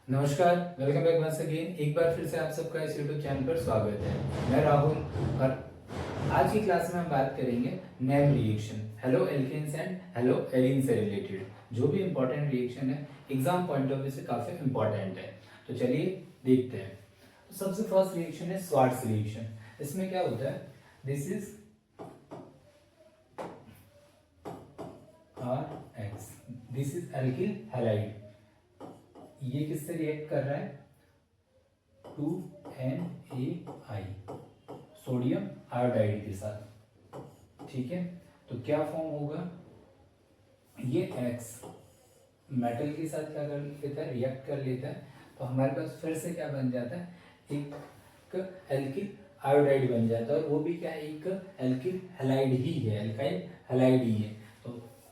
नमस्कार, welcome back once again. एक बार फिर से आप सबका इस यूट्यूब चैनल पर स्वागत है। मैं राहुल और आज की क्लास में हम बात करेंगे name reaction, haloalkanes and haloarenes से रिलेटेड। जो भी इंपॉर्टेंट रिएक्शन है, एग्जाम पॉइंट ऑफ व्यू से काफी इंपॉर्टेंट है। तो चलिए देखते हैं। तो सबसे फर्स्ट रिएक्शन है स्वार्ट्स रिएक्शन। इसमें क्या होता है, this is RX, this is alkyl halide. ये किससे रिएक्ट कर रहा है, 2NaI, सोडियम आयोडाइड के साथ। ठीक है, तो क्या फॉर्म होगा, ये X मेटल के साथ क्या कर लेता है, रिएक्ट कर लेता है। तो हमारे पास फिर से क्या बन जाता है, एक एल्किल आयोडाइड बन जाता है। और वो भी क्या, एक एल्किल हैलाइड ही है, एल्काइल हैलाइड ही है। तो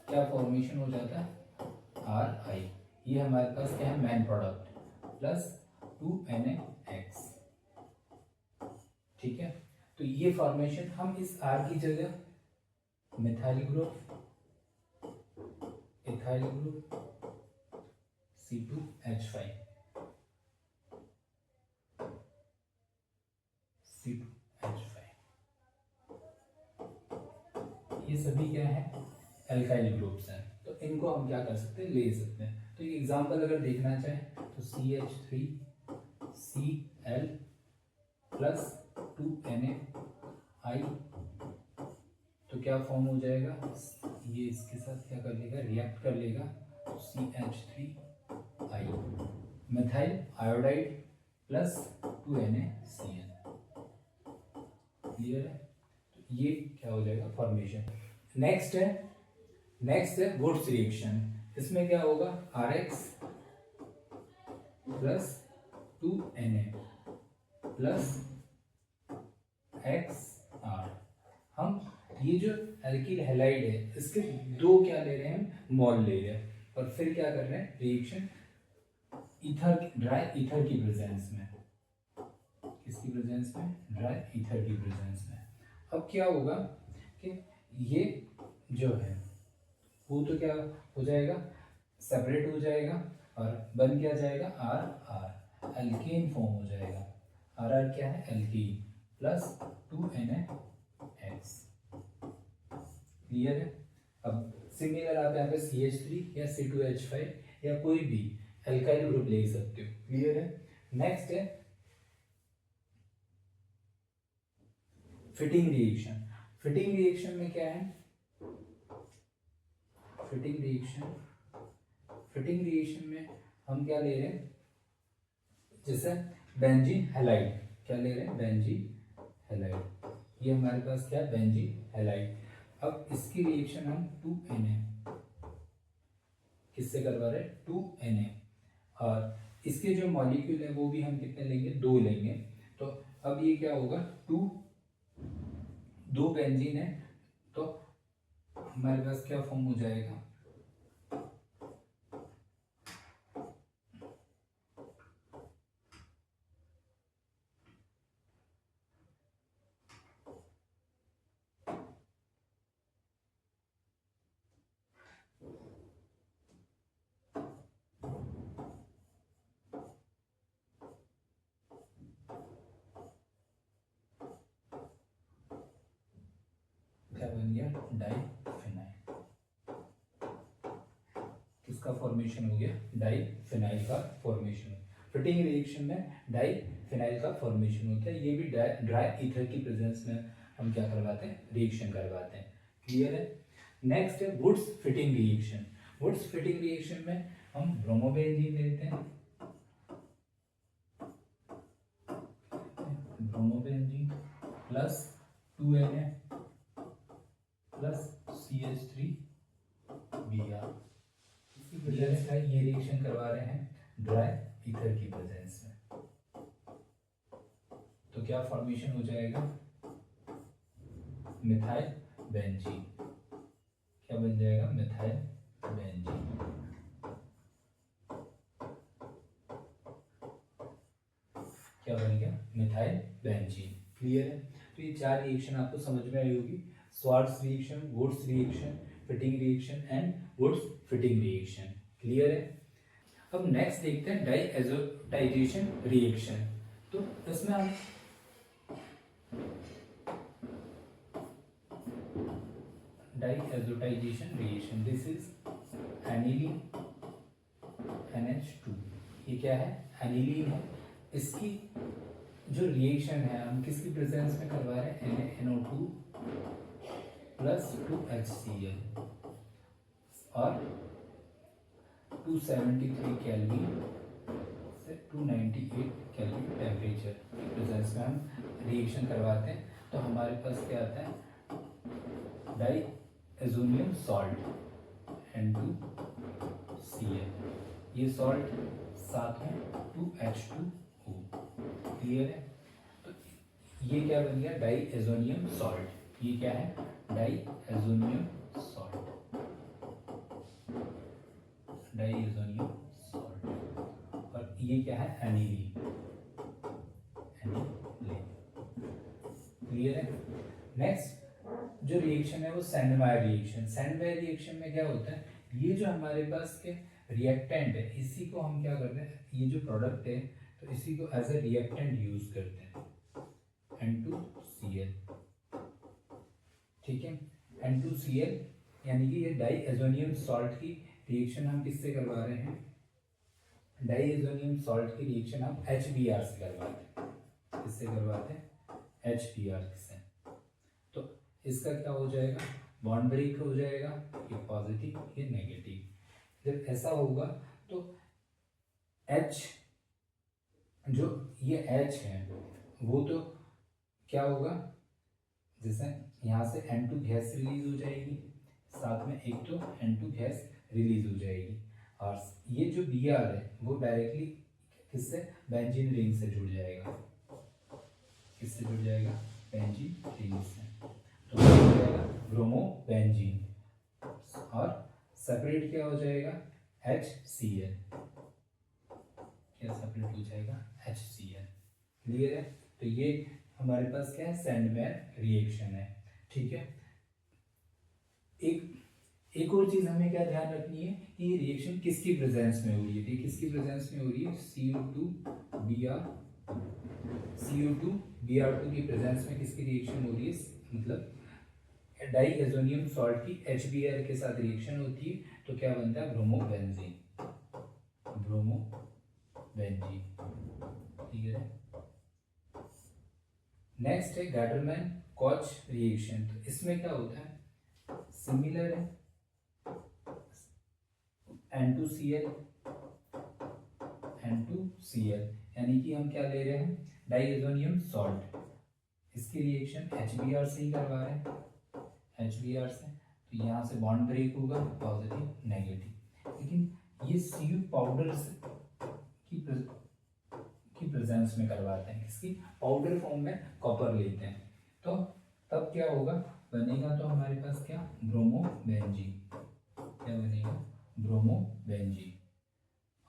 क्या फॉर्मेशन हो जाता है, RI। ये हमारे पास क्या है, मेन प्रोडक्ट प्लस 2NaX। ठीक है, तो ये फॉर्मेशन हम इस R की जगह methyl group, ethyl group, C2H5, C2H5, ये सभी क्या है, एल्काइल ग्रुप्स हैं। तो इनको हम क्या कर सकते हैं, ले सकते हैं। तो ये एग्जांपल अगर देखना चाहें तो CH3Cl प्लस 2NaI, तो क्या फॉर्म हो जाएगा, ये इसके साथ क्या कर लेगा, रिएक्ट कर लेगा, तो CH3I, methyl iodide plus 2NaCl। Clear है, तो ये क्या हो जाएगा, फॉर्मेशन। नेक्स्ट है वुड्स रिएक्शन। इसमें क्या होगा, RX plus 2Na plus XR। हम ये जो एल्किल हैलाइड है, इसके दो क्या ले रहे हैं, हम मोल ले रहे हैं। और फिर क्या कर रहे हैं, रिएक्शन ईथर, ड्राई ईथर की प्रेजेंस में। किसकी प्रेजेंस में, ड्राई ईथर की प्रेजेंस में। अब क्या होगा कि ये जो है वो तो क्या हो जाएगा, सेपरेट हो जाएगा और बन क्या जाएगा, RR, एल्केन फॉर्म हो जाएगा। RR क्या है, एल्केन प्लस 2NaX। क्लियर है। अब सिमिलर आप यहाँ पे CH3 या C2H5 या कोई भी एल्काइल ग्रुप ले सकते हो। क्लियर है। नेक्स्ट है फिटिंग रिएक्शन। फिटिंग रिएक्शन में क्या है, फिटिंग रिएक्शन में हम क्या ले रहे हैं, जैसे बेंजीन हैलाइड, क्या ले रहे हैं, बेंजीन हैलाइड। ये हमारे पास क्या है, बेंजीन हैलाइड। अब इसकी रिएक्शन हम 2Na किससे करवा रहे हैं, 2Na। और इसके जो मॉलिक्यूल है वो भी हम कितने लेंगे, 2 लेंगे। तो अब ये क्या होगा, दो बेंजीन है, तो हमारे पास क्या फॉर्म हो जाएगा, क्या बन गया, डाइफिनाइल। किसका फॉर्मेशन हो गया, डाइफिनाइल का फॉर्मेशन। फिटिंग रिएक्शन में डाइफिनाइल का फॉर्मेशन होता है। ये भी ड्राई ईथर की प्रेजेंस में हम क्या करवाते हैं, रिएक्शन करवाते हैं। क्लियर है। नेक्स्ट है Wurtz Fittig reaction. Wurtz Fittig reaction में हम ब्रोमोबेंजीन लेते हैं, bromobenzene plus 2Na plus CH3Br। इसकी प्रेजेंस है, ये रिएक्शन करवा रहे हैं ड्राई ईथर की प्रेजेंस में। तो क्या फॉर्मेशन हो जाएगा, मिथाइल बेंजीन। क्या बन जाएगा, मिथाइल बेंजीन। क्या बन गया, मिथाइल बेंजीन। क्लियर है। तो ये चार रिएक्शन आपको समझ में आई होगी, Swarts reaction, Wurtz reaction, Fittig reaction and Wurtz Fittig reaction. Clear है। अब नेक्स्ट देखते हैं डाइएजोटाइजेशन रिएक्शन। तो इसमें हम diazotisation reaction, this is aniline NH2, ये क्या है, एनिलीन है। इसकी जो रिएक्शन है हम किसकी प्रेजेंस में करवा रहे हैं, NO2 प्लस 2HCl और 273 केल्विन से 298 केल्विन टेम्परेचर की प्रेजेंस में हम रिएक्शन करवाते हैं। तो हमारे पास क्या आता है, डाइएजोनियम सॉल्ट N2Cl, ये सॉल्ट साथ में 2H2O, क्लियर है। तो ये क्या बन गया, डाइएजोनियम सॉल्ट। ये क्या है, डाइएजोनियम सॉल्ट, डाइएजोनियम सॉल्ट। और ये क्या है, एनिलीन, क्लियर है। नेक्स्ट जो रिएक्शन है वो सैंडमायर रिएक्शन। सैंडमायर रिएक्शन में क्या होता है, ये जो हमारे पास के रिएक्टेंट है इसी को हम क्या करते हैं, ये जो प्रोडक्ट है तो इसी को एज ए रिएक्टेंट यूज करते हैं, N2Cl, ठीक है। N2Cl यानी कि ये डाइएजोनियम सॉल्ट की रिएक्शन हम किससे करवा रहे हैं, डाइएजोनियम सॉल्ट की रिएक्शन हम HBr से करवाते हैं। किससे करवाते हैं, HBr से। तो इसका क्या हो जाएगा, बॉन्ड ब्रेक हो जाएगा, ये पॉजिटिव ये नेगेटिव। जब ऐसा होगा तो H, जो ये H है वो तो क्या होगा, जैसे यहाँ से N2 गैस रिलीज हो जाएगी, साथ में एक तो N2 गैस रिलीज हो जाएगी, और ये जो Br है वो डायरेक्टली किससे, बेंजीन रिंग से जुड़ जाएगा। किससे जुड़ जाएगा, बेंजीन रिंग से। तो क्या हो जाएगा, ब्रोमो बेंजीन, और सेपरेट क्या हो जाएगा, HCl, क्या सेपरेट हो जाएगा, HCl, क्लियर है। तो ये हमारे पास क्या है, सैंडमायर रिएक्शन है, ठीक है। एक और चीज हमें क्या ध्यान रखनी है कि ये रिएक्शन किसकी प्रेजेंस में हो रही है, ठीक, किसकी प्रेजेंस में हो रही है, CO2Br2 की प्रेजेंस में किसकी रिएक्शन हो रही है, मतलब डाइएजोनियम सॉल्ट की HBr के साथ रिएक्शन होती है, तो क्या बनता है, ब्रोमोबेंजीन, ब्रोमोबेंजीन, ठीक है। नेक्स्ट है गैटरमैन कॉच रिएक्शन। तो इसमें क्या होता है, सिमिलर है, N2Cl यानी कि हम क्या ले रहे हैं, डाइएजोनियम सॉल्ट, इसकी रिएक्शन HBr से ही करवा रहे हैं, HBr से। तो यहाँ से बॉन्ड ब्रेक होगा, पॉजिटिव नेगेटिव। लेकिन ये Cu पाउडर की प्रेजेंस में करवाते हैं, इसकी पाउडर फॉर्म में कॉपर लेते हैं। तो तब क्या होगा, बनेगा तो हमारे पास क्या, ब्रोमोबेंजीन, क्या बनेगा, ब्रोमोबेंजीन,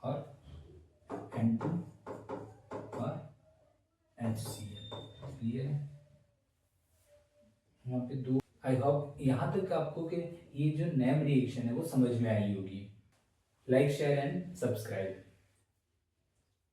और N2 और HCl, क्लियर है। यहाँ पे दो, आई होप यहाँ तक आपको के ये जो नेम रिएक्शन है वो समझ में आई होगी। Like share and subscribe.